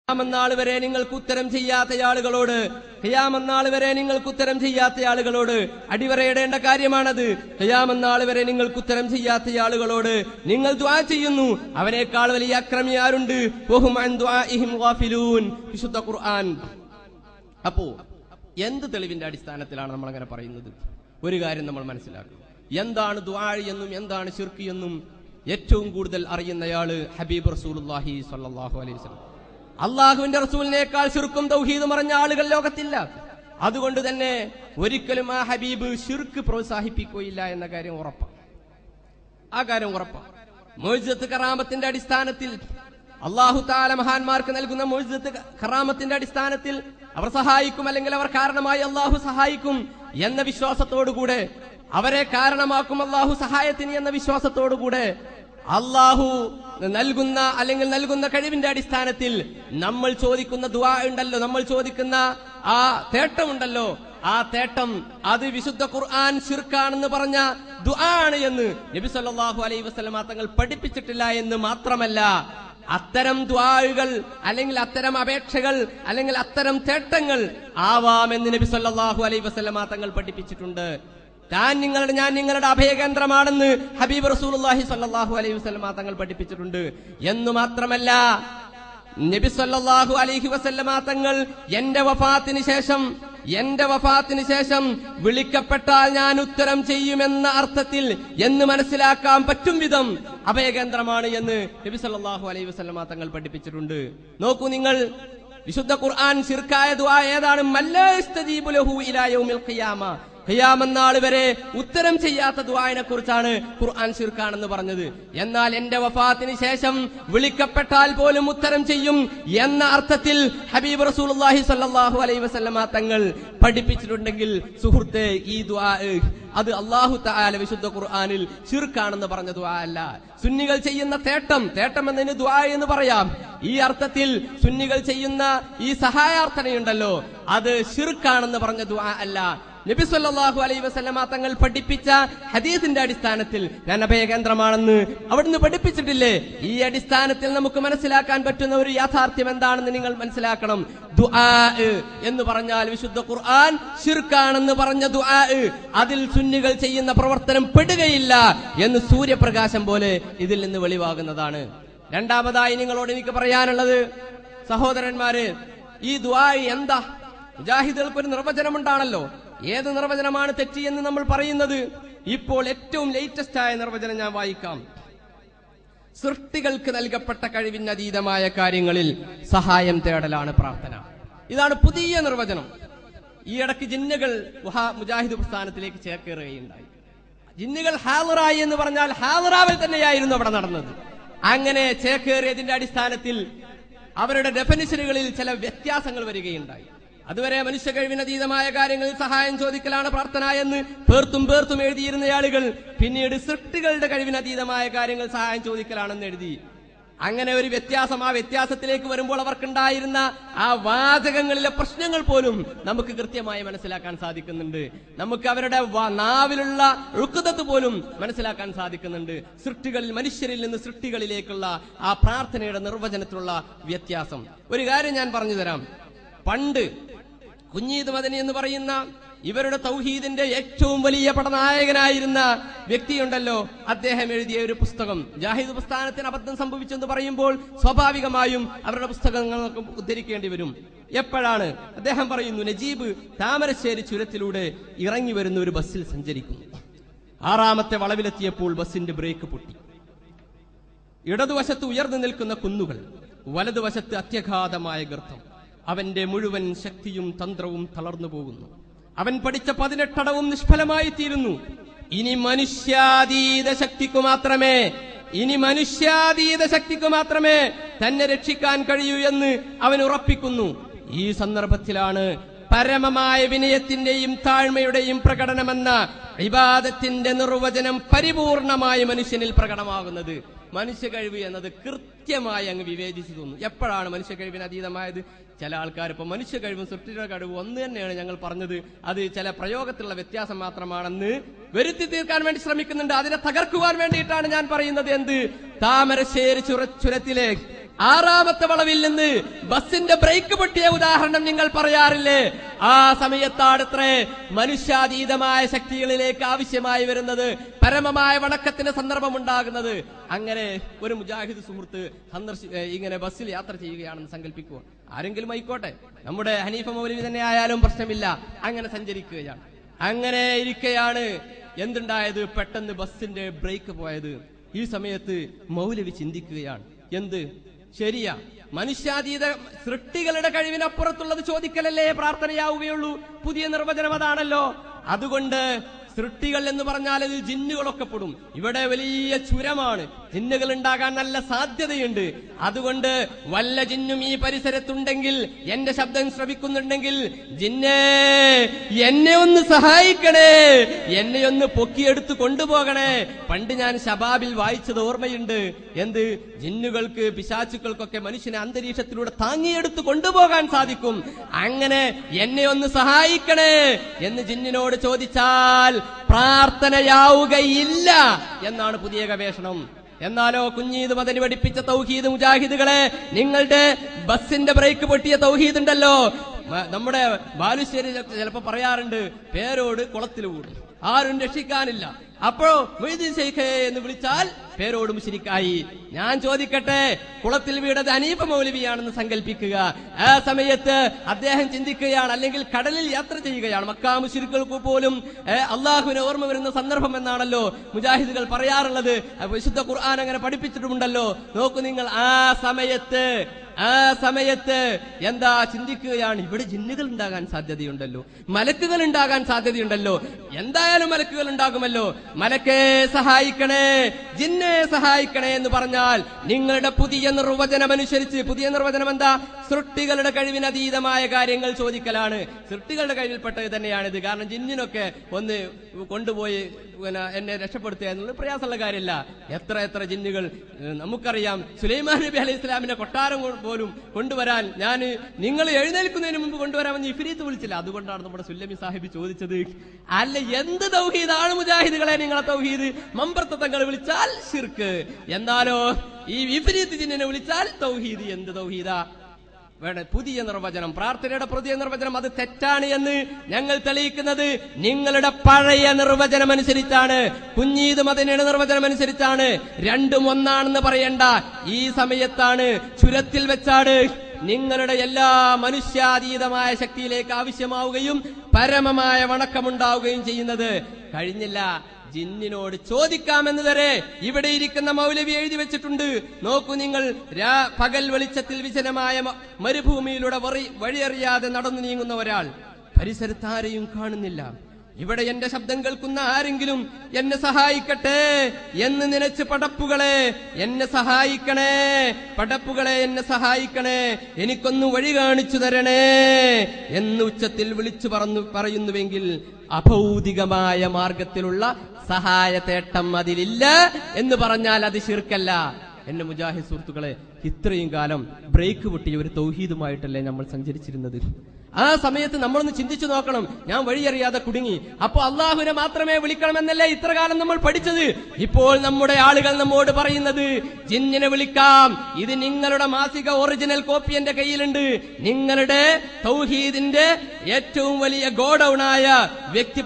ഖിയാമത്ത് വരെ നിങ്ങൾക്ക് ഉത്തരം ചെയ്യാത്ത ആളുകളോട് ഖിയാമത്ത് വരെ നിങ്ങൾക്ക് ഉത്തരം ചെയ്യാത്ത ആളുകളോട് അടിവരയിടേണ്ട കാര്യമാണത്. ഖിയാമത്ത് വരെ നിങ്ങൾക്ക് ഉത്തരം ചെയ്യാത്ത ആളുകളോട് നിങ്ങൾ ദുആ ചെയ്യുന്നു. അവനേക്കാൾ വലിയ അക്രമി ആരുണ്ട്? വഹും അൻ ദുആഇഹിം ഗാഫിലൂൻ. വിശുദ്ധ ഖുർആൻ. അപ്പോ എന്ത് തെളിവിന്റെ അടിസ്ഥാനത്തിലാണ് നമ്മൾ അങ്ങനെ പറയുന്നത്? ഒരു കാര്യം നമ്മൾ മനസ്സിലാക്കും. എന്താണ് ദുആ എന്നും എന്താണ് ശിർക്ക് എന്നും ഏറ്റവും കൂടുതൽ അറിയുന്നയാള് ഹബീബ് റസൂലുള്ളാഹി സ്വല്ലല്ലാഹു അലൈഹി വസല്ലം. അള്ളാഹുവിന്റെ റസൂലിനേക്കാൾ ശിർക്കും തൗഹീദും അറിഞ്ഞ ആളുകൾ ലോകത്തില്ല. അതുകൊണ്ട് തന്നെ ഒരിക്കലും ആ ഹബീബ് ശിർക്ക് പ്രോത്സാഹിപ്പിക്കുകയില്ല എന്ന കാര്യം ഉറപ്പാണ്. ആ കാര്യം ഉറപ്പാണ്. മുഅ്ജിസത്ത് കറാമത്തിന്റെ അടിസ്ഥാനത്തിൽ അള്ളാഹു തആല മഹാന്മാർക്ക് നൽകുന്ന മുഅ്ജിസത്ത് കറാമത്തിന്റെ അടിസ്ഥാനത്തിൽ അവർ സഹായിക്കും, അല്ലെങ്കിൽ അവർ കാരണമായി അള്ളാഹു സഹായിക്കും എന്ന വിശ്വാസത്തോടുകൂടെ, അവരെ കാരണമാക്കും അള്ളാഹു സഹായത്തിന് എന്ന വിശ്വാസത്തോടുകൂടെ അള്ളാഹു നൽകുന്ന കഴിവിന്റെ അടിസ്ഥാനത്തിൽ നമ്മൾ ചോദിക്കുന്ന ദുആ ഉണ്ടല്ലോ, നമ്മൾ ചോദിക്കുന്ന ആ തേട്ടമുണ്ടല്ലോ, ആ തേട്ടം അത് വിശുദ്ധ ഖുർആൻ ശിർക്കാണെന്ന് പറഞ്ഞ ദുആ ആണ് എന്ന് നബി സല്ലല്ലാഹു അലൈഹി വസല്ലം തങ്ങൾ പഠിപ്പിച്ചിട്ടില്ല എന്ന് മാത്രമല്ല, അത്തരം ദുആകൾ അല്ലെങ്കിൽ അത്തരം അപേക്ഷകൾ അല്ലെങ്കിൽ അത്തരം തേട്ടങ്ങൾ ആവാമെന്ന് നബി സല്ലല്ലാഹു അലൈഹി വസല്ലം തങ്ങൾ പഠിപ്പിച്ചിട്ടുണ്ട്. ഞാൻ നിങ്ങളുടെ അഭയകേന്ദ്രമാണെന്ന് ഹബീബ് റസൂലുള്ളാഹി സ്വല്ലല്ലാഹു അലൈഹി വസല്ലം തങ്ങൾ പഠിപ്പിച്ചിട്ടുണ്ട്. എന്നു മാത്രമല്ല, നബി സല്ലല്ലാഹു അലൈഹി വസല്ലം തങ്ങൾ എന്റെ വഫാത്തിന് ശേഷം വിളിക്കപ്പെട്ടാൽ ഞാൻ ഉത്തരം ചെയ്യുമെന്ന അർത്ഥത്തിൽ എന്ന് മനസ്സിലാക്കാൻ പറ്റും വിധം അഭയകേന്ദ്രമാണ് എന്ന് നബി സല്ലല്ലാഹു അലൈഹി വസല്ലം തങ്ങൾ പഠിപ്പിച്ചിട്ടുണ്ട്. നോക്കൂ നിങ്ങൾ, വിശുദ്ധ ഖുർആൻ ശിർക്കായ ദുആ ഏതാണ്? മല്ലാ യസ്തജീബു ലഹു ഇലാ യൗമിൽ ഖിയാമ. ഖിയാമത്ത് വരെ ഉത്തരം ചെയ്യാത്ത ദുആനെ കുറിച്ചാണ് ഖുർആൻ ശിർക്കാണെന്ന് പറഞ്ഞത്. എന്നാൽ എന്റെ വഫാത്തിന് ശേഷം വിളിക്കപ്പെട്ടാൽ പോലും ഉത്തരം ചെയ്യും എന്ന അർത്ഥത്തിൽ ഹബീബ് റസൂലുള്ളാഹി സ്വല്ലല്ലാഹു അലൈഹി വസല്ലം തങ്ങൾ പഠിപ്പിച്ചിട്ടുണ്ടെങ്കിൽ സുഹൃത്തേ, ഈ ദുആ അത് അല്ലാഹു തആല വിശുദ്ധ ഖുർആനിൽ ശിർക്കാണെന്ന് പറഞ്ഞ ദുആ അല്ല. സുന്നികൾ ചെയ്യുന്ന തേട്ടം എന്നതിന് ദുആ എന്ന് പറയാം. ഈ അർത്ഥത്തിൽ സുന്നികൾ ചെയ്യുന്ന ഈ സഹായാർത്ഥനയുണ്ടല്ലോ, അത് ശിർക്കാണെന്ന് പറഞ്ഞ ദുആ അല്ല. നബി സല്ലല്ലാഹു അലൈഹി വസല്ലം തങ്ങൾ പഠിപ്പിച്ച ഹദീസിന്റെ അടിസ്ഥാനത്തിൽ ഞാൻ അഭയകേന്ദ്രമാണെന്ന് അവിടുന്ന് പഠിപ്പിച്ചിട്ടില്ലേ? ഈ അടിസ്ഥാനത്തിൽ നമുക്ക് മനസ്സിലാക്കാൻ പറ്റുന്ന ഒരു യാഥാർത്ഥ്യം എന്താണെന്ന് നിങ്ങൾ മനസ്സിലാക്കണം. ദുആ എന്ന് പറഞ്ഞാൽ വിശുദ്ധ ഖുർആൻ ശിർക്കാണെന്ന് പറഞ്ഞ ദുആ അതിൽ സുന്നികൾ ചെയ്യുന്ന പ്രവർത്തനം പെടുകയില്ല എന്ന് സൂര്യപ്രകാശം പോലെ ഇതിൽ നിന്ന് വെളിവാകുന്നതാണ്. രണ്ടാമതായി നിങ്ങളോട് എനിക്ക് പറയാനുള്ളത്, സഹോദരന്മാരെ, ഈ ദുആ എന്താ? മുജാഹിദുകൾക്ക് ഒരു നിർവചനമുണ്ടാണല്ലോ. ഏത് നിർവചനമാണ് തെറ്റിയെന്ന് നമ്മൾ പറയുന്നത്? ഇപ്പോൾ ഏറ്റവും ലേറ്റസ്റ്റ് ആയ നിർവചനം ഞാൻ വായിക്കാം. സൃഷ്ടികൾക്ക് നൽകപ്പെട്ട കഴിവിനതീതമായ കാര്യങ്ങളിൽ സഹായം തേടലാണ് പ്രാർത്ഥന. ഇതാണ് പുതിയ നിർവചനം. ഈ ഇടയ്ക്ക് ജിന്നുകൾ മുജാഹിദ് പ്രസ്ഥാനത്തിലേക്ക് ചേക്കേറുകയുണ്ടായി. ജിന്നുകൾ ഹാളിറായി എന്ന് പറഞ്ഞാൽ ഹാളിറാവിൽ തന്നെയായിരുന്നു അവിടെ നടന്നത്. അങ്ങനെ ചേക്കേറിയതിന്റെ അടിസ്ഥാനത്തിൽ അവരുടെ ഡെഫിനിഷനുകളിൽ ചില വ്യത്യാസങ്ങൾ വരികയുണ്ടായി. അതുവരെ മനുഷ്യ കഴിവിനതീതമായ കാര്യങ്ങളിൽ സഹായം ചോദിക്കലാണ് പ്രാർത്ഥന എന്ന് പേർത്തും എഴുതിയിരുന്ന ആളുകൾ പിന്നീട് സൃഷ്ടികളുടെ കഴിവിനതീതമായ കാര്യങ്ങൾ സഹായം ചോദിക്കലാണെന്ന് എഴുതി. അങ്ങനെ ഒരു വ്യത്യാസം, ആ വ്യത്യാസത്തിലേക്ക് വരുമ്പോൾ അവർക്കുണ്ടായിരുന്ന ആ വാചകങ്ങളിലെ പ്രശ്നങ്ങൾ പോലും നമുക്ക് കൃത്യമായി മനസ്സിലാക്കാൻ സാധിക്കുന്നുണ്ട്. നമുക്ക് അവരുടെ നാവിലുള്ള റുക്ദത്ത് പോലും മനസ്സിലാക്കാൻ സാധിക്കുന്നുണ്ട്. മനുഷ്യരിൽ നിന്ന് സൃഷ്ടികളിലേക്കുള്ള ആ പ്രാർത്ഥനയുടെ നിർവചനത്തിലുള്ള വ്യത്യാസം. ഒരു കാര്യം ഞാൻ പറഞ്ഞു തരാം. പണ്ട് കുഞ്ഞീദ് മദനി എന്ന് പറയുന്ന ഇവരുടെ തൗഹീദിന്റെ ഏറ്റവും വലിയ പടനായകനായിരുന്ന വ്യക്തിയുണ്ടല്ലോ, അദ്ദേഹം എഴുതിയ ഒരു പുസ്തകം, ജാഹിദ് പ്രസ്ഥാനത്തിന് അബദ്ധം സംഭവിച്ചെന്ന് പറയുമ്പോൾ സ്വാഭാവികമായും അവരുടെ പുസ്തകങ്ങൾ ഉദ്ധരിക്കേണ്ടി വരും. എപ്പോഴാണ്? അദ്ദേഹം പറയുന്നു, നജീബ് താമരശ്ശേരി ചുരത്തിലൂടെ ഇറങ്ങി വരുന്ന ഒരു ബസ്സിൽ സഞ്ചരിക്കുന്നു. 6ാമത്തെ വളവിലെത്തിയപ്പോൾ ബസ്സിന്റെ ബ്രേക്ക് പൊട്ടി. ഇടതുവശത്ത് ഉയർന്നു നിൽക്കുന്ന കുന്നുകൾ, വലതുവശത്ത് അത്യഘാതമായ ഗർത്തം. അവന്റെ മുഴുവൻ ശക്തിയും തന്ത്രവും തളർന്നു പോകുന്നു. അവൻ പഠിച്ച 18 അടവും നിഷ്ഫലമായി തീരുന്നു. ഇനി മനുഷ്യാതീത ശക്തിക്കു മാത്രമേ തന്നെ രക്ഷിക്കാൻ കഴിയൂ എന്ന് അവൻ ഉറപ്പിക്കുന്നു. ഈ സന്ദർഭത്തിലാണ് പരമമായ വിനയത്തിന്റെയും താഴ്മയുടെയും പ്രകടനമെന്ന ഇബാദത്തിന്റെ നിർവചനം പരിപൂർണമായി മനുഷ്യനിൽ പ്രകടമാകുന്നത്. മനുഷ്യ കഴിവ് എന്നത് കൃത്യമായി അങ്ങ് വിവേചിച്ചു തോന്നുന്നു. എപ്പോഴാണ് മനുഷ്യ കഴിവിന് അതീതമായത്? ചില ആൾക്കാർ ഇപ്പൊ മനുഷ്യ കഴിവും സൃഷ്ടിയുടെ കഴിവും ഒന്ന് തന്നെയാണ് ഞങ്ങൾ പറഞ്ഞത്, അത് ചില പ്രയോഗത്തിലുള്ള വ്യത്യാസം മാത്രമാണെന്ന് വരുത്തി തീർക്കാൻ വേണ്ടി ശ്രമിക്കുന്നുണ്ട്. അതിനെ തകർക്കുവാൻ വേണ്ടിയിട്ടാണ് ഞാൻ പറയുന്നത്. എന്ത്? താമരശ്ശേരി ചുരത്തിലെ 6ാമത്തെ വളവിൽ നിന്ന് ബസിന്റെ ബ്രേക്ക് പൊട്ടിയ ഉദാഹരണം നിങ്ങൾ പറയാറില്ലേ? ആ സമയത്താണത്രേ മനുഷ്യാതീതമായ ശക്തികളിലേക്ക് ആവശ്യമായി വരുന്നത്, പരമമായ വണക്കത്തിന്റെ സന്ദർഭമുണ്ടാകുന്നത്. അങ്ങനെ ഒരു മുജാഹിദ് സുഹൃത്ത് ഇങ്ങനെ ബസ്സിൽ യാത്ര ചെയ്യുകയാണെന്ന് സങ്കല്പിക്കുക. ആരെങ്കിലും ആയിക്കോട്ടെ, നമ്മുടെ ഹനീഫ മൗലവി തന്നെ ആയാലും പ്രശ്നമില്ല. അങ്ങനെ സഞ്ചരിക്കുകയാണ്. അങ്ങനെ ഇരിക്കുകയാണ് എന്തുണ്ടായത്? പെട്ടെന്ന് ബസ്സിന്റെ ബ്രേക്ക് പോയത്. ഈ സമയത്ത് മൗലവി ചിന്തിക്കുകയാണ്, എന്ത് ശരിയാ, മനുഷ്യാതീത സൃഷ്ടികളുടെ കഴിവിനപ്പുറത്തുള്ളത് ചോദിക്കലല്ലേ പ്രാർത്ഥനയാവുകയുള്ളൂ. പുതിയ നിർവചനം അതാണല്ലോ. അതുകൊണ്ട് സൃഷ്ടികൾ എന്ന് പറഞ്ഞാൽ അത് ജിന്നുകളൊക്കെ പെടും. ഇവിടെ വലിയ ചുരമാണ്, ജിന്നുകൾ ഉണ്ടാകാൻ നല്ല സാധ്യതയുണ്ട്. അതുകൊണ്ട് വല്ല ജിന്നും ഈ പരിസരത്തുണ്ടെങ്കിൽ, എന്റെ ശബ്ദം ശ്രവിക്കുന്നുണ്ടെങ്കിൽ, ജിന്നേ എന്നെ ഒന്ന് സഹായിക്കണേ, എന്നെ ഒന്ന് പൊക്കിയെടുത്ത് കൊണ്ടുപോകണേ. പണ്ട് ഞാൻ ശബാബിൽ വായിച്ചത് ഓർമ്മയുണ്ട്. എന്ത്? ജിന്നുകൾക്ക് പിശാചുക്കൾക്കൊക്കെ മനുഷ്യനെ അന്തരീക്ഷത്തിലൂടെ താങ്ങിയെടുത്ത് കൊണ്ടുപോകാൻ സാധിക്കും. അങ്ങനെ എന്നെ ഒന്ന് സഹായിക്കണേ എന്ന് ജിന്നിനോട് ചോദിച്ചാൽ പ്രാർത്ഥനയാവുകയില്ല എന്നാണ് പുതിയ ഗവേഷണം. എന്നാലോ കുഞ്ഞീദ് മദനി പഠിപ്പിച്ച തൗഹീദ് മുജാഹിദുകളെ, നിങ്ങളുടെ ബസ്സിന്റെ ബ്രേക്ക് പൊട്ടിയ തൗഹീദ് ഉണ്ടല്ലോ, നമ്മുടെ ബാലുശ്ശേരി ചിലപ്പോ പറയാറുണ്ട്, പേരോട് കുളത്തിൽ കൂടും, ആരും രക്ഷിക്കാനില്ല. അപ്പോ മൊയ്തീൻ ശൈഖേ എന്ന് വിളിച്ചാൽ പേരോട് മുശ്രിക്കായി. ഞാൻ ചോദിക്കട്ടെ, കുളത്തിൽ വീണത് ഹനീഫ മൗലവിയാണെന്ന് സങ്കല്പിക്കുക. ആ സമയത്ത് അദ്ദേഹം ചിന്തിക്കുകയാണ്, അല്ലെങ്കിൽ കടലിൽ യാത്ര ചെയ്യുകയാണ്. മക്കാ മുശ്രിക്കുകൾക്ക് പോലും അള്ളാഹുവിനെ ഓർമ്മ വരുന്ന സന്ദർഭം എന്നാണല്ലോ മുജാഹിദുകൾ പറയാറുള്ളത്. വിശുദ്ധ ഖുർആൻ അങ്ങനെ പഠിപ്പിച്ചിട്ടുമുണ്ടല്ലോ. നോക്കൂ നിങ്ങൾ, ആ സമയത്ത് എന്താ ചിന്തിക്കുകയാണ്? ഇവിടെ ജിന്നുകൾ ഉണ്ടാകാൻ സാധ്യതയുണ്ടല്ലോ, മലക്കുകൾ ഉണ്ടാകാൻ സാധ്യതയുണ്ടല്ലോ. എന്തായാലും മലക്കുകൾ ഉണ്ടാകുമല്ലോ. മലക്കേ സഹായിക്കണേ, ജിന്നെ സഹായിക്കണേ എന്ന് പറഞ്ഞാൽ നിങ്ങളുടെ പുതിയ നിർവചനം അനുസരിച്ച്, പുതിയ നിർവചനം എന്താ? സൃഷ്ടികളുടെ കഴിവിനതീതമായ കാര്യങ്ങൾ ചോദിക്കലാണ്. സൃഷ്ടികളുടെ കഴിവിൽപ്പെട്ടത് തന്നെയാണിത്. കാരണം ജിന്നിനൊക്കെ ഒന്ന് കൊണ്ടുപോയി എന്നെ രക്ഷപ്പെടുത്തുക എന്നുള്ളത് പ്രയാസമുള്ള കാര്യമല്ല. എത്ര ജിന്നുകൾ നമുക്കറിയാം. സുലൈമാൻ നബി അലൈഹി ഇസ്ലാമിന്റെ കൊട്ടാരം പോലും കൊണ്ടുവരാൻ നിങ്ങൾ എഴുന്നേൽക്കുന്നതിന് മുമ്പ് കൊണ്ടുവരാമെന്ന് ഇഫ്രീത്ത് വിളിച്ചില്ല. അതുകൊണ്ടാണ് നമ്മുടെ സുല്ലമി സാഹിബ് ചോദിച്ചത്, അല്ല എന്ത് തൗഹീദാണ് മുജാഹിദുകളെ നിങ്ങളെ തൗഹീദ്? മമ്പർത്ത തങ്ങൾ വിളിച്ചാൽ ശിർക്ക്, എന്നാലോ ഈ ഇഫ്രീത്ത് ജിന്നിനെ വിളിച്ചാൽ തൗഹീദ്. എന്ത് തൗഹീദാ? പുതിയ നിർവചനം, പ്രാർത്ഥനയുടെ പുതിയ നിർവചനം, അത് തെറ്റാണ് എന്ന് ഞങ്ങൾ തെളിയിക്കുന്നത് നിങ്ങളുടെ പഴയ നിർവചനം അനുസരിച്ചാണ്. കുഞ്ഞീദ് മദനിയുടെ നിർവചനം അനുസരിച്ചാണ്. രണ്ടും ഒന്നാണെന്ന് പറയണ്ട. ഈ സമയത്താണ്, ചുരത്തിൽ വെച്ചാണ് നിങ്ങളുടെ എല്ലാ മനുഷ്യാതീതമായ ശക്തിയിലേക്ക് ആവശ്യമാവുകയും പരമമായ വണക്കമുണ്ടാവുകയും ചെയ്യുന്നത്. കഴിഞ്ഞില്ല, ജിന്നിനോട് ചോദിക്കാമെന്ന് വരെ ഇവിടെ ഇരിക്കുന്ന മൗലവി എഴുതി വെച്ചിട്ടുണ്ട്. നോക്കൂ നിങ്ങൾ, പകൽ വെളിച്ചത്തിൽ വിജനമായ മരുഭൂമിയിലൂടെ വഴിയറിയാതെ നടന്നു നീങ്ങുന്ന ഒരാൾ, പരിസരത്താരെയും കാണുന്നില്ല. ഇവിടെ എന്റെ ശബ്ദം കേൾക്കുന്ന ആരെങ്കിലും എന്നെ സഹായിക്കട്ടെ എന്ന് നനച്ച് പടപ്പുകളെ എന്നെ സഹായിക്കണേ, പടപ്പുകളെ എന്നെ സഹായിക്കണേ, എനിക്കൊന്ന് വഴി കാണിച്ചു തരണേ എന്ന് ഉച്ചത്തിൽ വിളിച്ചു പറയുന്നുവെങ്കിൽ അഭൗതികമായ മാർഗത്തിലുള്ള സഹായത്തേട്ടം അതിലില്ല എന്ന് പറഞ്ഞാൽ അത് ശിർക്കല്ല. എന്റെ മുജാഹിദ് സുഹൃത്തുക്കളെ, ഇത്രയും കാലം ബ്രേക്ക് പൊട്ടിയ ഒരു തൗഹീദുമായിട്ടല്ലേ നമ്മൾ സഞ്ചരിച്ചിരുന്നത്? ആ സമയത്ത് നമ്മളൊന്ന് ചിന്തിച്ചു നോക്കണം. ഞാൻ വഴിയറിയാതെ കുടുങ്ങി, അപ്പോ അള്ളാഹുവിനെ മാത്രമേ വിളിക്കണമെന്നല്ലേ ഇത്ര കാലം നമ്മൾ പഠിച്ചത്? ഇപ്പോൾ നമ്മുടെ ആളുകൾ നമ്മോട് പറയുന്നത് ജിന്നിനെ വിളിക്കാം. ഇത് നിങ്ങളുടെ മാസിക ഒറിജിനൽ കോപ്പി എന്റെ കയ്യിലുണ്ട്. നിങ്ങളുടെ തൗഹീദിന്റെ ഏറ്റവും വലിയ ഗോഡൌണായ വ്യക്തി